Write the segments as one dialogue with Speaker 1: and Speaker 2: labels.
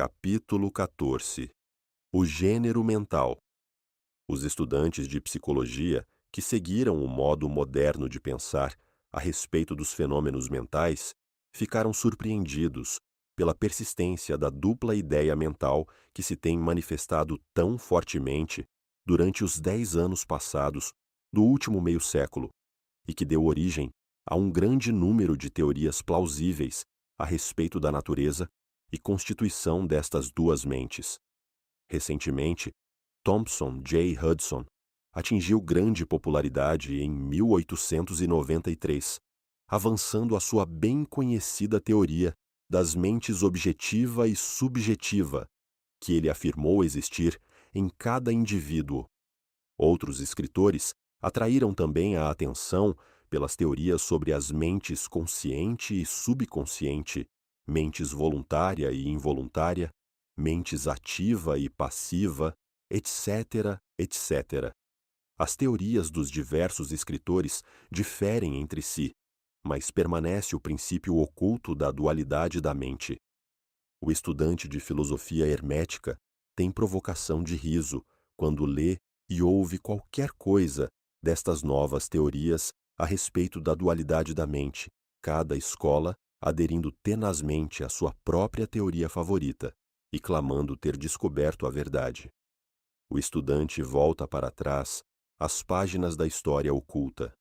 Speaker 1: Capítulo 14. O gênero mental. Os estudantes de psicologia que seguiram o modo moderno de pensar a respeito dos fenômenos mentais ficaram surpreendidos pela persistência da dupla ideia mental que se tem manifestado tão fortemente durante os 10 anos passados do último meio-século e que deu origem a um grande número de teorias plausíveis a respeito da natureza e constituição destas duas mentes. Recentemente, Thompson J. Hudson atingiu grande popularidade em 1893, avançando a sua bem conhecida teoria das mentes objetiva e subjetiva, que ele afirmou existir em cada indivíduo. Outros escritores atraíram também a atenção pelas teorias sobre as mentes consciente e subconsciente, mentes voluntária e involuntária, mentes ativa e passiva, etc., etc. As teorias dos diversos escritores diferem entre si, mas permanece o princípio oculto da dualidade da mente. O estudante de filosofia hermética tem provocação de riso quando lê e ouve qualquer coisa destas novas teorias a respeito da dualidade da mente, cada escola aderindo tenazmente à sua própria teoria favorita e clamando ter descoberto a verdade. O estudante volta para trás às páginas da história oculta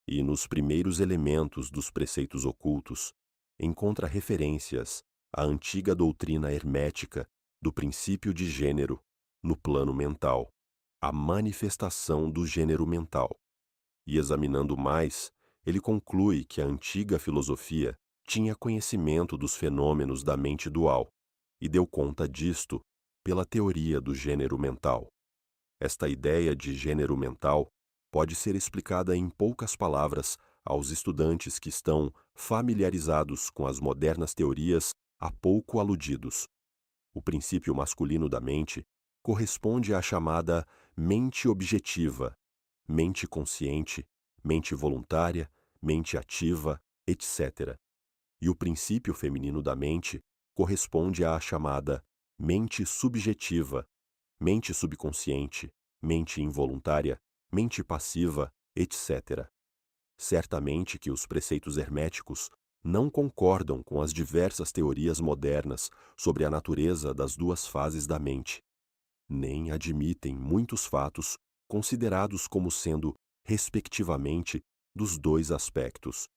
Speaker 1: e, nos primeiros elementos dos preceitos ocultos, encontra referências à antiga doutrina hermética do princípio de gênero no plano mental, a manifestação do gênero mental. E examinando mais, ele conclui que a antiga filosofia tinha conhecimento dos fenômenos da mente dual e deu conta disto pela teoria do gênero mental. Esta ideia de gênero mental pode ser explicada em poucas palavras aos estudantes que estão familiarizados com as modernas teorias há pouco aludidos. O princípio masculino da mente corresponde à chamada mente objetiva, mente consciente, mente voluntária, mente ativa, etc. E o princípio feminino da mente corresponde à chamada mente subjetiva, mente subconsciente, mente involuntária, mente passiva, etc. Certamente que os preceitos herméticos não concordam com as diversas teorias modernas sobre a natureza das duas fases da mente, nem admitem muitos fatos considerados como sendo, respectivamente, dos dois aspectos,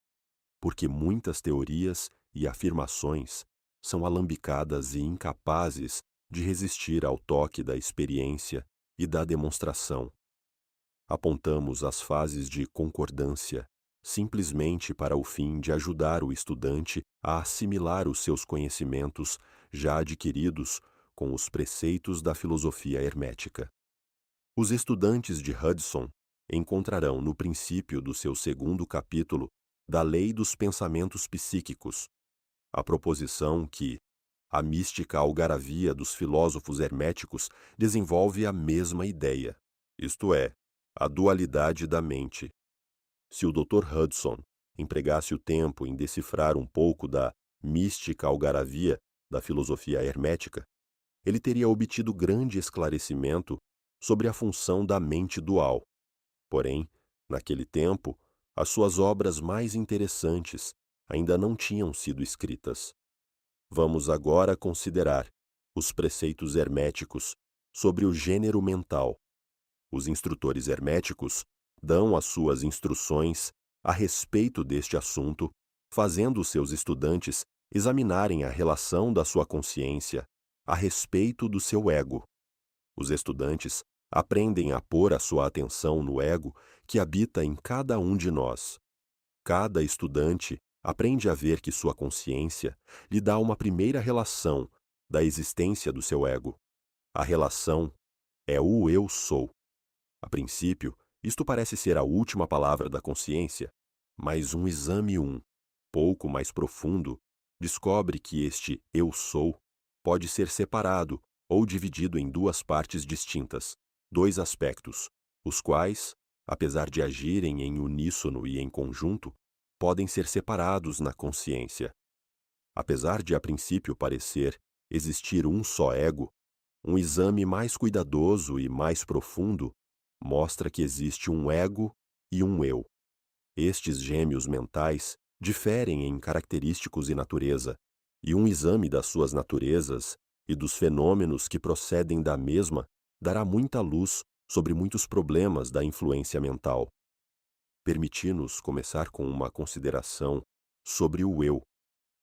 Speaker 1: porque muitas teorias e afirmações são alambicadas e incapazes de resistir ao toque da experiência e da demonstração. Apontamos as fases de concordância simplesmente para o fim de ajudar o estudante a assimilar os seus conhecimentos já adquiridos com os preceitos da filosofia hermética. Os estudantes de Hudson encontrarão no princípio do seu segundo capítulo da Lei dos Pensamentos Psíquicos a proposição que a mística algaravia dos filósofos herméticos desenvolve a mesma ideia, isto é, a dualidade da mente. Se o Dr. Hudson empregasse o tempo em decifrar um pouco da mística algaravia da filosofia hermética, ele teria obtido grande esclarecimento sobre a função da mente dual. Porém, naquele tempo, as suas obras mais interessantes ainda não tinham sido escritas. Vamos agora considerar os preceitos herméticos sobre o gênero mental. Os instrutores herméticos dão as suas instruções a respeito deste assunto, fazendo os seus estudantes examinarem a relação da sua consciência a respeito do seu ego. Os estudantes aprendem a pôr a sua atenção no ego que habita em cada um de nós. Cada estudante aprende a ver que sua consciência lhe dá uma primeira relação da existência do seu ego. A relação é o eu sou. A princípio, isto parece ser a última palavra da consciência, mas um exame pouco mais profundo, descobre que este eu sou pode ser separado ou dividido em duas partes distintas, dois aspectos, os quais, apesar de agirem em uníssono e em conjunto, podem ser separados na consciência. Apesar de a princípio parecer existir um só ego, um exame mais cuidadoso e mais profundo mostra que existe um ego e um eu. Estes gêmeos mentais diferem em característicos e natureza, e um exame das suas naturezas e dos fenômenos que procedem da mesma dará muita luz sobre muitos problemas da influência mental. Permiti-nos começar com uma consideração sobre o eu,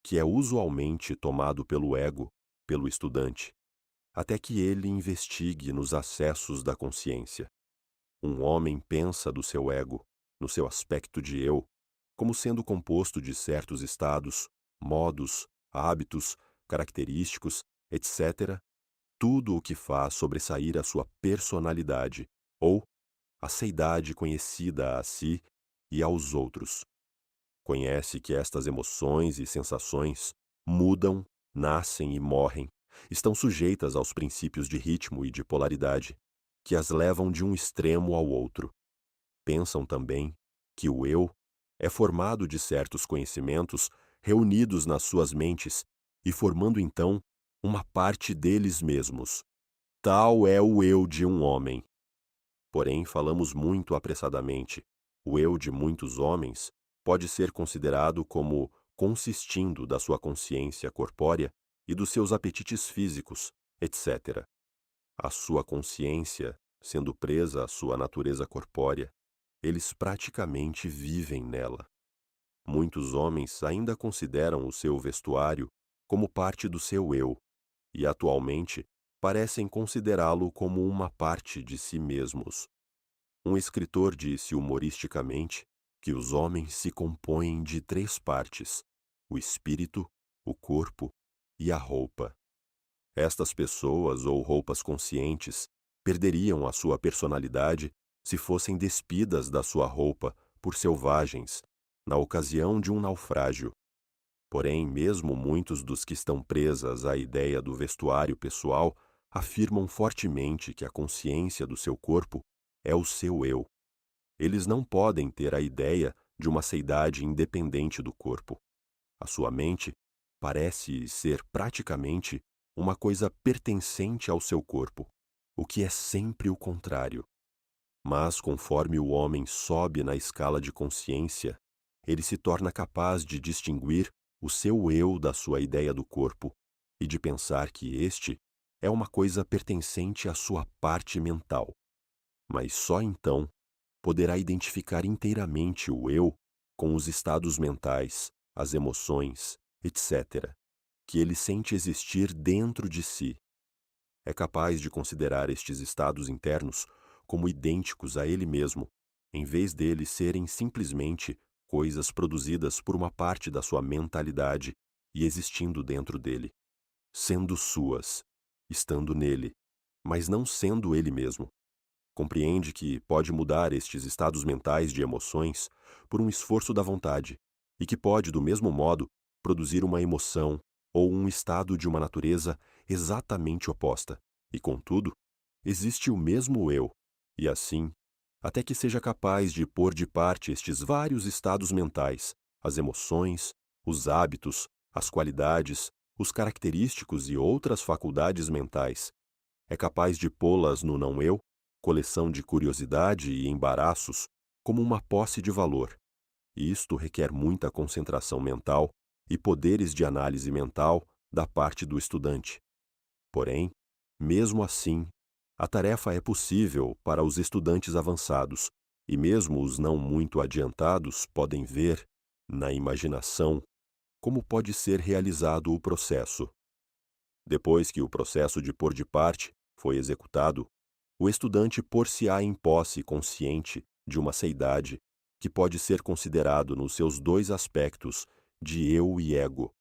Speaker 1: que é usualmente tomado pelo ego, pelo estudante, até que ele investigue nos acessos da consciência. Um homem pensa do seu ego, no seu aspecto de eu, como sendo composto de certos estados, modos, hábitos, característicos, etc., tudo o que faz sobressair a sua personalidade, ou a seidade conhecida a si e aos outros. Conhece que estas emoções e sensações mudam, nascem e morrem, estão sujeitas aos princípios de ritmo e de polaridade, que as levam de um extremo ao outro. Pensam também que o eu é formado de certos conhecimentos reunidos nas suas mentes e formando então uma parte deles mesmos. Tal é o eu de um homem. Porém, falamos muito apressadamente. O eu de muitos homens pode ser considerado como consistindo da sua consciência corpórea e dos seus apetites físicos, etc. A sua consciência, sendo presa à sua natureza corpórea, eles praticamente vivem nela. Muitos homens ainda consideram o seu vestuário como parte do seu eu, e atualmente parecem considerá-lo como uma parte de si mesmos. Um escritor disse humoristicamente que os homens se compõem de 3 partes: o espírito, o corpo e a roupa. Estas pessoas ou roupas conscientes perderiam a sua personalidade se fossem despidas da sua roupa por selvagens, na ocasião de um naufrágio. Porém, mesmo muitos dos que estão presas à ideia do vestuário pessoal afirmam fortemente que a consciência do seu corpo é o seu eu. Eles não podem ter a ideia de uma seidade independente do corpo. A sua mente parece ser praticamente uma coisa pertencente ao seu corpo, o que é sempre o contrário. Mas conforme o homem sobe na escala de consciência, ele se torna capaz de distinguir o seu eu da sua ideia do corpo e de pensar que este é uma coisa pertencente à sua parte mental. Mas só então poderá identificar inteiramente o eu com os estados mentais, as emoções, etc., que ele sente existir dentro de si. É capaz de considerar estes estados internos como idênticos a ele mesmo, em vez deles serem simplesmente coisas produzidas por uma parte da sua mentalidade e existindo dentro dele, sendo suas, estando nele, mas não sendo ele mesmo. Compreende que pode mudar estes estados mentais de emoções por um esforço da vontade e que pode, do mesmo modo, produzir uma emoção ou um estado de uma natureza exatamente oposta. E, contudo, existe o mesmo eu, e assim, até que seja capaz de pôr de parte estes vários estados mentais, as emoções, os hábitos, as qualidades, os característicos e outras faculdades mentais, é capaz de pô-las no não-eu, coleção de curiosidade e embaraços, como uma posse de valor. E isto requer muita concentração mental e poderes de análise mental da parte do estudante. Porém, mesmo assim, a tarefa é possível para os estudantes avançados, e mesmo os não muito adiantados podem ver, na imaginação, como pode ser realizado o processo. Depois que o processo de pôr de parte foi executado, o estudante pôr-se-á em posse consciente de uma seidade que pode ser considerado nos seus 2 aspectos de eu e ego.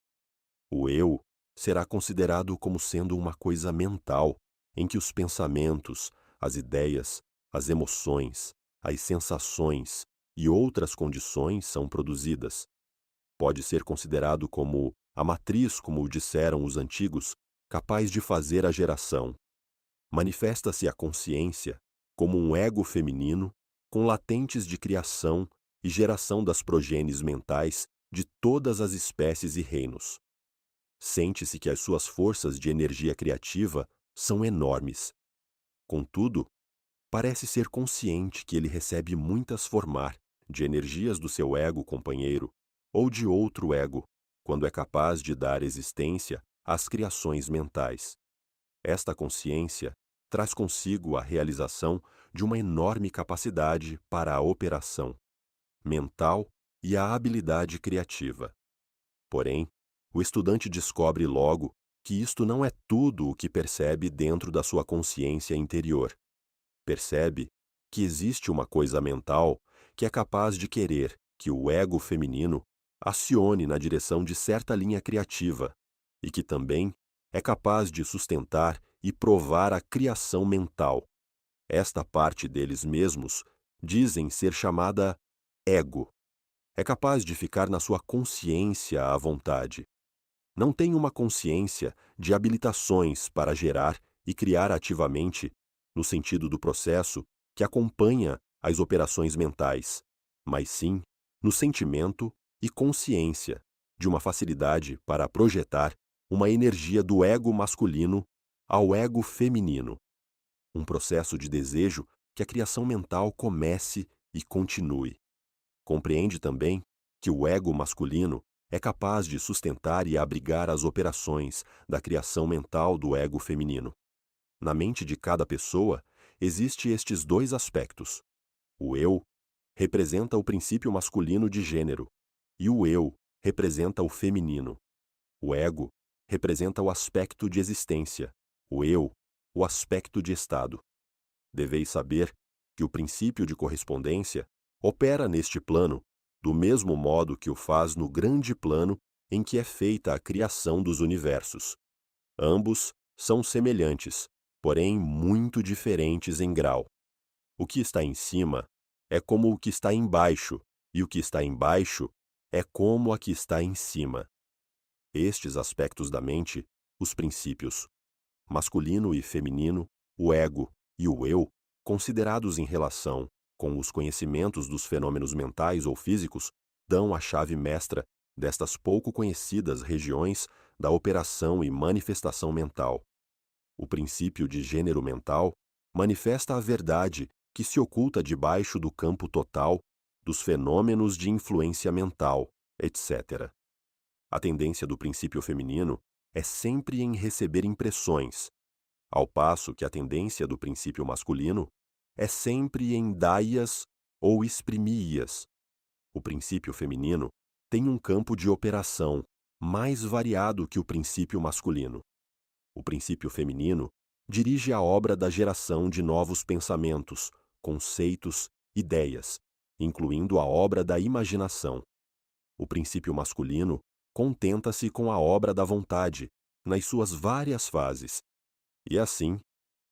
Speaker 1: O eu será considerado como sendo uma coisa mental, em que os pensamentos, as ideias, as emoções, as sensações e outras condições são produzidas. Pode ser considerado como a matriz, como disseram os antigos, capaz de fazer a geração. Manifesta-se a consciência como um ego feminino com latentes de criação e geração das progênies mentais de todas as espécies e reinos. Sente-se que as suas forças de energia criativa são enormes. Contudo, parece ser consciente que ele recebe muitas formar de energias do seu ego companheiro ou de outro ego, quando é capaz de dar existência às criações mentais. Esta consciência traz consigo a realização de uma enorme capacidade para a operação mental e a habilidade criativa. Porém, o estudante descobre logo que isto não é tudo o que percebe dentro da sua consciência interior. Percebe que existe uma coisa mental que é capaz de querer que o ego feminino acione na direção de certa linha criativa e que também é capaz de sustentar e provar a criação mental. Esta parte deles mesmos dizem ser chamada ego. É capaz de ficar na sua consciência à vontade. Não tem uma consciência de habilitações para gerar e criar ativamente, no sentido do processo que acompanha as operações mentais, mas sim no sentimento e consciência de uma facilidade para projetar uma energia do ego masculino ao ego feminino, um processo de desejo que a criação mental comece e continue. Compreende também que o ego masculino é capaz de sustentar e abrigar as operações da criação mental do ego feminino. Na mente de cada pessoa, existem estes dois aspectos. O eu representa o princípio masculino de gênero, e o eu representa o feminino. O ego representa o aspecto de existência, o eu, o aspecto de estado. Deveis saber que o princípio de correspondência opera neste plano do mesmo modo que o faz no grande plano em que é feita a criação dos universos. Ambos são semelhantes, porém muito diferentes em grau. O que está em cima é como o que está embaixo, e o que está embaixo é como a que está em cima. Estes aspectos da mente, os princípios, masculino e feminino, o ego e o eu, considerados em relação com os conhecimentos dos fenômenos mentais ou físicos, dão a chave mestra destas pouco conhecidas regiões da operação e manifestação mental. O princípio de gênero mental manifesta a verdade que se oculta debaixo do campo total dos fenômenos de influência mental, etc. A tendência do princípio feminino é sempre em receber impressões, ao passo que a tendência do princípio masculino é sempre em dar-lhes ou exprimir-lhes. O princípio feminino tem um campo de operação mais variado que o princípio masculino. O princípio feminino dirige a obra da geração de novos pensamentos, conceitos, ideias, incluindo a obra da imaginação. O princípio masculino contenta-se com a obra da vontade, nas suas várias fases. E assim,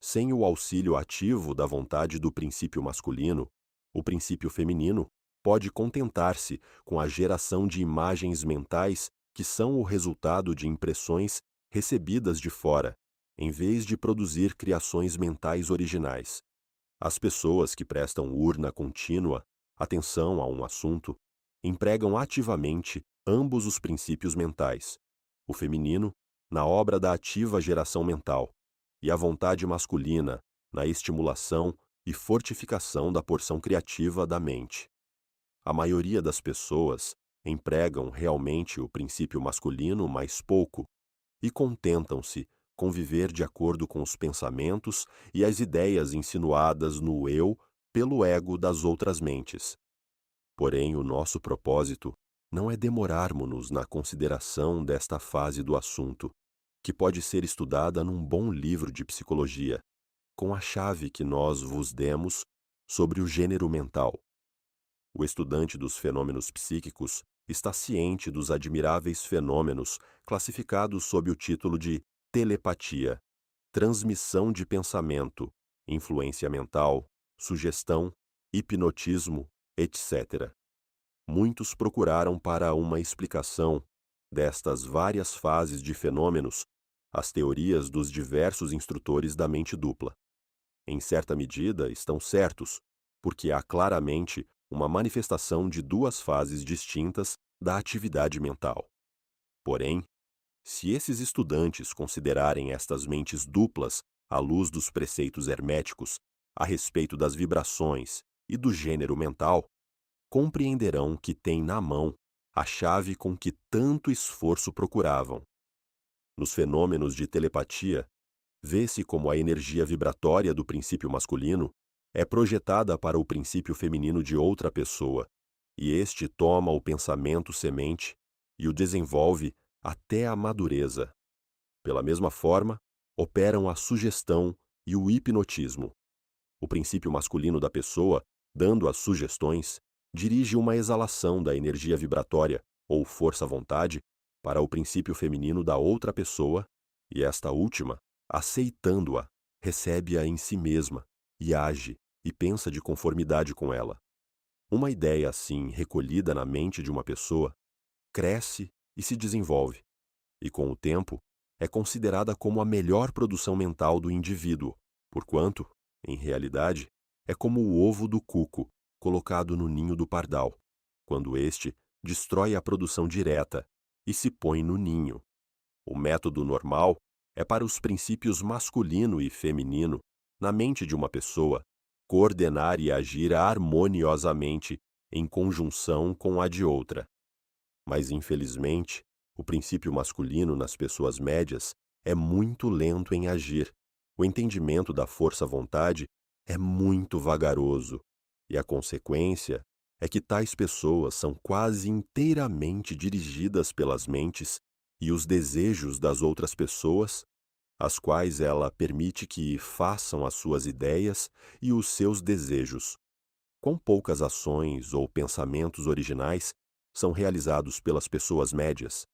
Speaker 1: sem o auxílio ativo da vontade do princípio masculino, o princípio feminino pode contentar-se com a geração de imagens mentais que são o resultado de impressões recebidas de fora, em vez de produzir criações mentais originais. As pessoas que prestam urna contínua atenção a um assunto empregam ativamente ambos os princípios mentais, o feminino na obra da ativa geração mental, e a vontade masculina na estimulação e fortificação da porção criativa da mente. A maioria das pessoas empregam realmente o princípio masculino mais pouco e contentam-se com viver de acordo com os pensamentos e as ideias insinuadas no eu pelo ego das outras mentes. Porém, o nosso propósito não é demorarmos-nos na consideração desta fase do assunto, que pode ser estudada num bom livro de psicologia, com a chave que nós vos demos sobre o gênero mental. O estudante dos fenômenos psíquicos está ciente dos admiráveis fenômenos classificados sob o título de telepatia, transmissão de pensamento, influência mental, sugestão, hipnotismo, etc. Muitos procuraram para uma explicação destas várias fases de fenômenos as teorias dos diversos instrutores da mente dupla. Em certa medida, estão certos, porque há claramente uma manifestação de duas fases distintas da atividade mental. Porém, Se esses estudantes considerarem estas mentes duplas à luz dos preceitos herméticos a respeito das vibrações e do gênero mental, compreenderão que têm na mão a chave com que tanto esforço procuravam. Nos fenômenos de telepatia, vê-se como a energia vibratória do princípio masculino é projetada para o princípio feminino de outra pessoa, e este toma o pensamento semente e o desenvolve até a madureza. Pela mesma forma, operam a sugestão e o hipnotismo. O princípio masculino da pessoa, dando as sugestões, dirige uma exalação da energia vibratória, ou força-vontade, para o princípio feminino da outra pessoa, e esta última, aceitando-a, recebe-a em si mesma, e age e pensa de conformidade com ela. Uma ideia assim recolhida na mente de uma pessoa cresce e se desenvolve, e com o tempo é considerada como a melhor produção mental do indivíduo, porquanto, em realidade, é como o ovo do cuco colocado no ninho do pardal, quando este destrói a produção direta e se põe no ninho. O método normal é para os princípios masculino e feminino, na mente de uma pessoa, coordenar e agir harmoniosamente em conjunção com a de outra. Mas, infelizmente, o princípio masculino nas pessoas médias é muito lento em agir, o entendimento da força-vontade é muito vagaroso, e a consequência é que tais pessoas são quase inteiramente dirigidas pelas mentes e os desejos das outras pessoas, as quais ela permite que façam as suas ideias e os seus desejos. Quão poucas ações ou pensamentos originais são realizados pelas pessoas médias?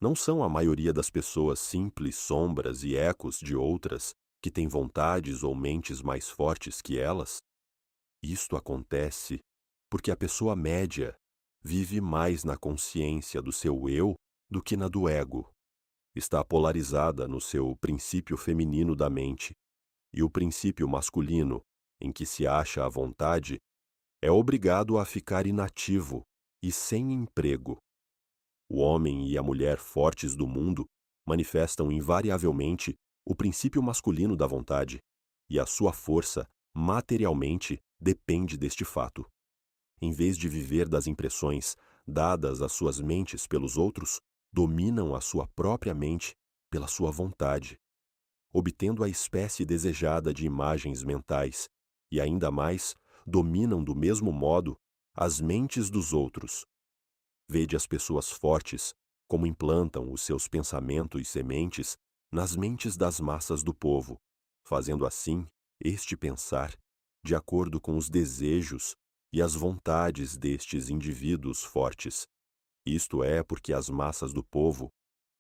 Speaker 1: Não são a maioria das pessoas simples sombras e ecos de outras que têm vontades ou mentes mais fortes que elas? Isto acontece porque a pessoa média vive mais na consciência do seu eu do que na do ego. Está polarizada no seu princípio feminino da mente, e o princípio masculino, em que se acha à vontade, é obrigado a ficar inativo e sem emprego. O homem e a mulher fortes do mundo manifestam invariavelmente o princípio masculino da vontade, e a sua força, materialmente, depende deste fato. Em vez de viver das impressões dadas às suas mentes pelos outros, dominam a sua própria mente pela sua vontade, obtendo a espécie desejada de imagens mentais, e ainda mais, dominam do mesmo modo as mentes dos outros. Vede as pessoas fortes como implantam os seus pensamentos e sementes nas mentes das massas do povo, fazendo assim este pensar de acordo com os desejos e as vontades destes indivíduos fortes. Isto é porque as massas do povo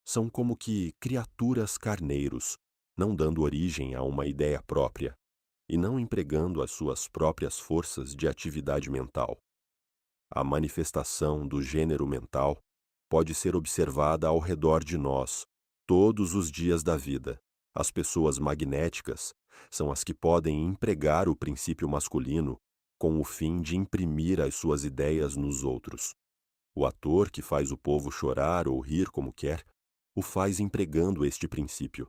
Speaker 1: são como que criaturas carneiros, não dando origem a uma ideia própria, e não empregando as suas próprias forças de atividade mental. A manifestação do gênero mental pode ser observada ao redor de nós, todos os dias da vida. As pessoas magnéticas são as que podem empregar o princípio masculino com o fim de imprimir as suas ideias nos outros. O ator que faz o povo chorar ou rir como quer, o faz empregando este princípio.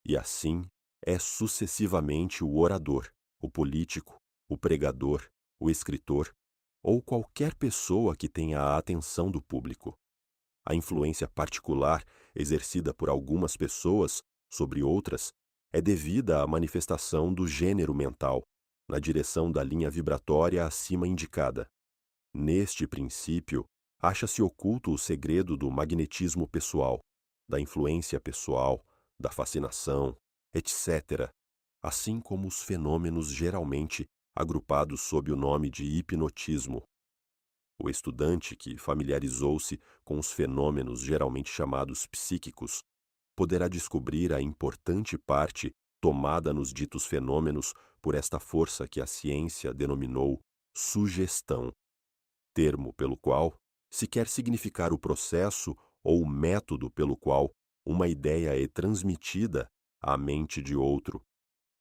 Speaker 1: E assim é sucessivamente o orador, o político, o pregador, o escritor, ou qualquer pessoa que tenha a atenção do público. A influência particular exercida por algumas pessoas sobre outras é devida à manifestação do gênero mental, na direção da linha vibratória acima indicada. Neste princípio, acha-se oculto o segredo do magnetismo pessoal, da influência pessoal, da fascinação, etc., assim como os fenômenos geralmente agrupados sob o nome de hipnotismo. O estudante que familiarizou-se com os fenômenos geralmente chamados psíquicos poderá descobrir a importante parte tomada nos ditos fenômenos por esta força que a ciência denominou sugestão, termo pelo qual se quer significar o processo ou o método pelo qual uma ideia é transmitida à mente de outro,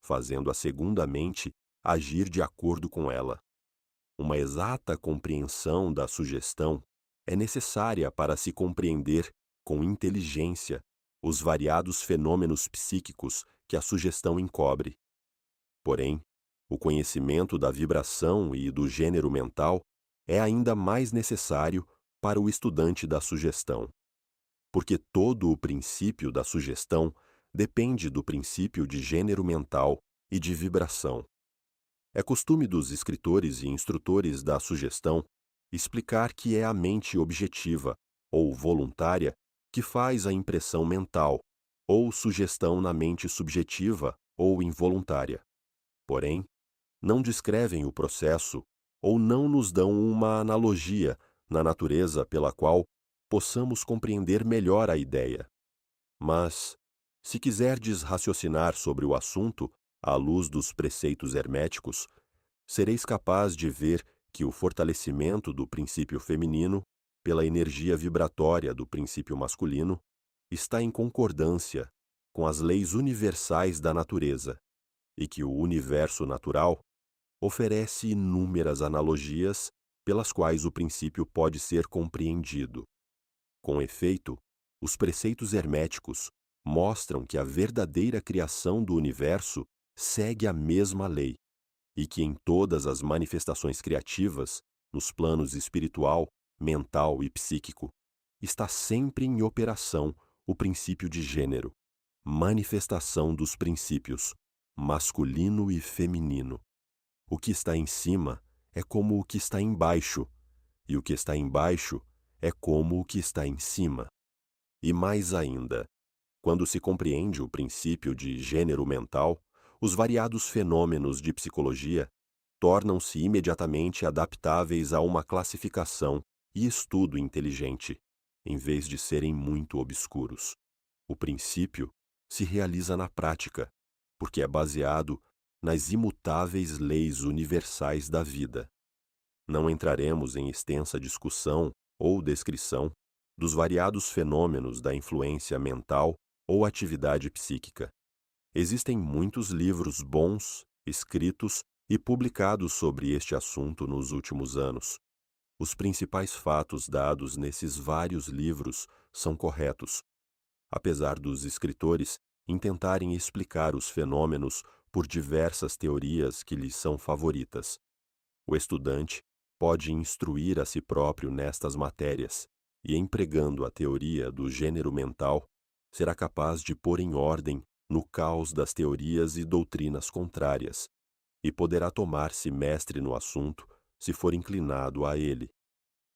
Speaker 1: fazendo a segunda mente agir de acordo com ela. Uma exata compreensão da sugestão é necessária para se compreender com inteligência, os variados fenômenos psíquicos que a sugestão encobre. Porém, o conhecimento da vibração e do gênero mental é ainda mais necessário para o estudante da sugestão, porque todo o princípio da sugestão depende do princípio de gênero mental e de vibração. É costume dos escritores e instrutores da sugestão explicar que é a mente objetiva, ou voluntária, que faz a impressão mental, ou sugestão na mente subjetiva ou involuntária. Porém, não descrevem o processo ou não nos dão uma analogia na natureza pela qual possamos compreender melhor a ideia. Mas, se quiserdes raciocinar sobre o assunto à luz dos preceitos herméticos, sereis capaz de ver que o fortalecimento do princípio feminino pela energia vibratória do princípio masculino está em concordância com as leis universais da natureza e que o universo natural oferece inúmeras analogias pelas quais o princípio pode ser compreendido. Com efeito, os preceitos herméticos mostram que a verdadeira criação do universo segue a mesma lei, e que em todas as manifestações criativas, nos planos espiritual, mental e psíquico, está sempre em operação o princípio de gênero, manifestação dos princípios, masculino e feminino. O que está em cima é como o que está embaixo, e o que está embaixo é como o que está em cima. E mais ainda, quando se compreende o princípio de gênero mental, os variados fenômenos de psicologia tornam-se imediatamente adaptáveis a uma classificação e estudo inteligente, em vez de serem muito obscuros. O princípio se realiza na prática, porque é baseado nas imutáveis leis universais da vida. Não entraremos em extensa discussão ou descrição dos variados fenômenos da influência mental ou atividade psíquica. Existem muitos livros bons, escritos e publicados sobre este assunto nos últimos anos. Os principais fatos dados nesses vários livros são corretos, apesar dos escritores intentarem explicar os fenômenos por diversas teorias que lhes são favoritas. O estudante pode instruir a si próprio nestas matérias e, empregando a teoria do gênero mental, será capaz de pôr em ordem no caos das teorias e doutrinas contrárias, e poderá tomar-se mestre no assunto se for inclinado a ele.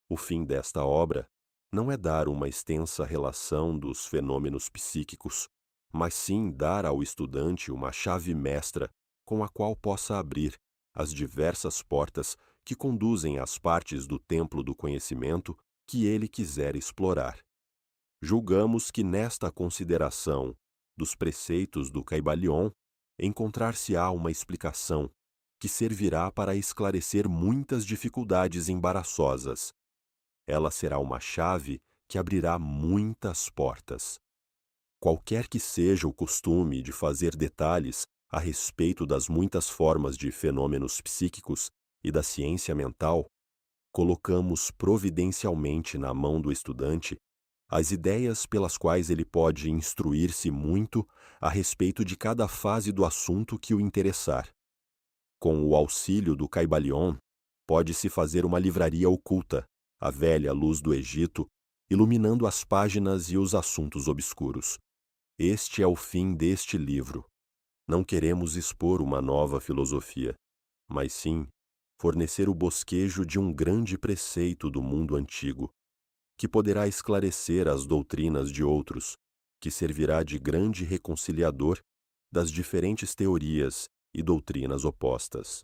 Speaker 1: O fim desta obra não é dar uma extensa relação dos fenômenos psíquicos, mas sim dar ao estudante uma chave mestra com a qual possa abrir as diversas portas que conduzem às partes do templo do conhecimento que ele quiser explorar. Julgamos que nesta consideração dos preceitos do Kybalion encontrar-se-á uma explicação que servirá para esclarecer muitas dificuldades embaraçosas. Ela será uma chave que abrirá muitas portas. Qualquer que seja o costume de fazer detalhes a respeito das muitas formas de fenômenos psíquicos e da ciência mental, colocamos providencialmente na mão do estudante as ideias pelas quais ele pode instruir-se muito a respeito de cada fase do assunto que o interessar. Com o auxílio do Kybalion, pode-se fazer uma livraria oculta, a velha luz do Egito, iluminando as páginas e os assuntos obscuros. Este é o fim deste livro. Não queremos expor uma nova filosofia, mas sim fornecer o bosquejo de um grande preceito do mundo antigo, que poderá esclarecer as doutrinas de outros, que servirá de grande reconciliador das diferentes teorias e doutrinas opostas.